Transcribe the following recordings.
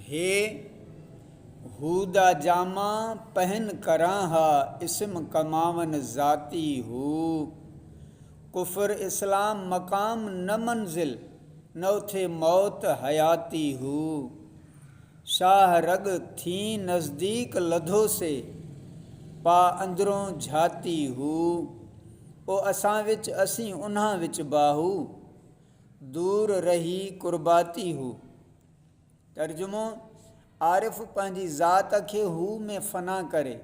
हे हूदा जामा पहन करां हा इसम कमावन ज़ाती हो। कुफर इस्लाम मकाम न मंजिल न उथे मौत हयाती हो। शाह रग थी नज़दीक लधो से पा अंदरों झाती हो। ओ असां विच असीं उन्हां विच बाहू दूर रही कुर्बाती हो। तर्जुमो आरिफ़ पंहिंजी ज़ात खे हू में फ़ना करे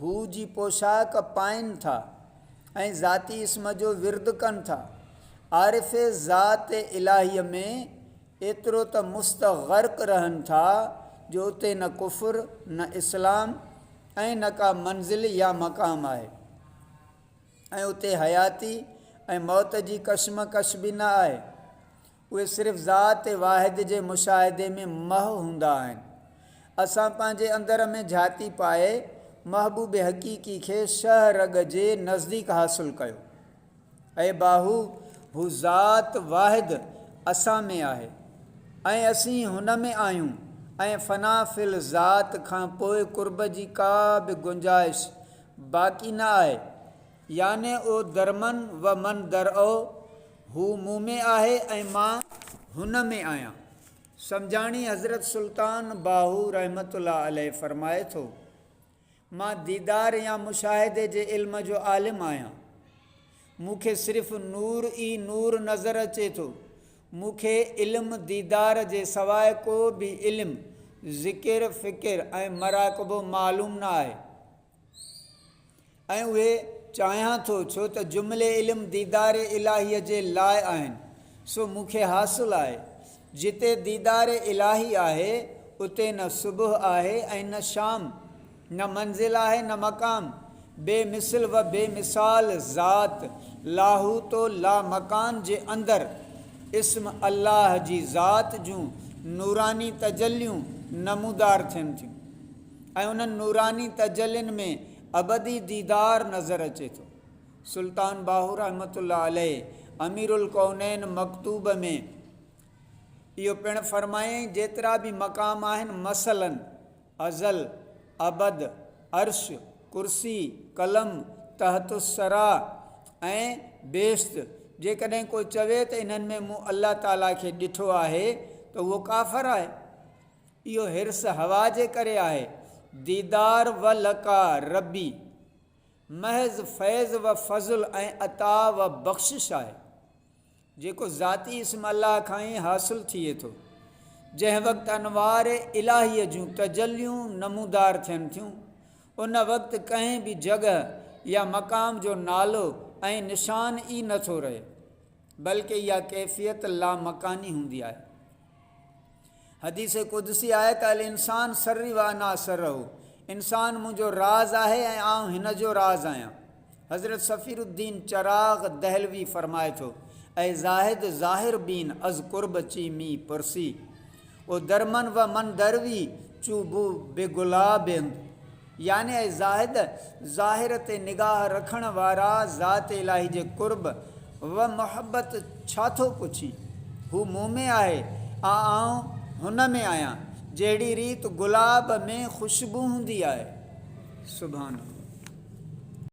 हू जी पोशाक पाइनि था ऐं ज़ाती इस्म जो विर्द कनि था। आरिफ़ ज़ात इलाहीअ में एतिरो त मुस्तग़र्क़ रहनि था जो उते न कुफ़ुर न इस्लाम ऐं न का मंज़िल या मक़ाम आहे ऐं उते हयाती ऐं मौत जी कशमकश बि न आहे। उहे सिर्फ़ु ज़ात वाहिद जे मुशाहिदे में मह हूंदा आहिनि। असां पंहिंजे अंदर में झाती पाए महबूब हक़ीक़ी खे शह रग जे नज़दीक हासिलु कयो। ऐं बाहू हू ज़ात वाहिद असां में आहे ऐं असीं हुन में आहियूं ऐं फ़ना फ़िल ज़ात खां पोइ कुर्ब जी का बि गुंजाइश बाक़ी न आहे। याने ओ दरमन व मन दरओ हू मूं में आहे ऐं मां हुन में आहियां। सम्झाणी हज़रत सुल्तान बाहू रहमतुल्लाह अलैह फ़रमाए थो, मां दीदार या मुशाहिदे जे इल्म जो आलिम आहियां। मूंखे सिर्फ़ु नूर ई नूर नज़र अचे थो। मूंखे इल्म दीदार जे सवाइ को बि इल्म ज़िकिर फ़िकिर ऐं मराक़बो मालूम न आहे ऐं उहे चाहियां थो छो त जुमिले इल्म दीदार इलाहीअ जे लाइ आहिनि। सो मूंखे हासिलु आहे। जिते दीदार इलाही आहे उते न सुबुह आहे ऐं न शाम, न मंज़िल आहे न मक़ाम। बेमिसल व बेमिसाल ज़ात लाहूतो ला मकान जे अंदरि इस्म अल्लाह जी ज़ात जूं नूरानी तजलियूं नमूदार थियनि थियूं ऐं उन्हनि नूरानी तजलियुनि में अबदी दीदार नज़र अचे थो। सुल्तान बाहू रहमतुल्लाह अलैह अमीरुल कौनैन मकतूब में इहो पिणु फ़रमायईं, जेतिरा बि मक़ाम आहिनि मसलन अज़ल अबद अर्श कुर्सी कलम तहतुस्सरा ऐं बेश्त, जेकॾहिं को चवे त इन्हनि में मूं अल्लाह ताला खे ॾिठो आहे त उहो काफ़र आहे। इहो हिर्स हवा जे करे आहे। दीदार व लका रबी महज़ फैज़ व फज़ुल ऐं अता व बख़्शिश आहे जेको ज़ाती इस्म अल्लाह खां ई हासिलु थिए थो। जंहिं वक़्तु अनवार इलाहीअ जूं तजलियूं नमूदार थियनि थियूं उन वक़्तु कंहिं बि जॻह या मक़ाम जो नालो ऐं निशान ई नथो रहे, बल्कि इहा कैफ़ियत लामकानी हूंदी आहे। हदीस कुदसी आहे त अल इंसान सर्री व अना सर्रहू, इंसान मुंहिंजो राज़ आहे ऐं आउं हिन जो राज़ आहियां। हज़रत सफ़ीरुद्दीन चराग़ दहलवी फ़रमाए थो, ऐं ज़ाहिद ज़ाहिर बीन अज़ कुर्ब ची मी पुरसी ओ दरमन व मन दरवी चूबू बेगुलाबिंद। याने ऐं ज़ाहिद ज़ाहिर ते निगाह रखण वारा ज़ात इलाही जे कुर्ब व मुहबत छा थो पुछी, हू मूं में आहे आउं हुन में आहियां। जहिड़ी रीति गुलाब में ख़ुशबू हूंदी आहे। सुभान अल्लाह।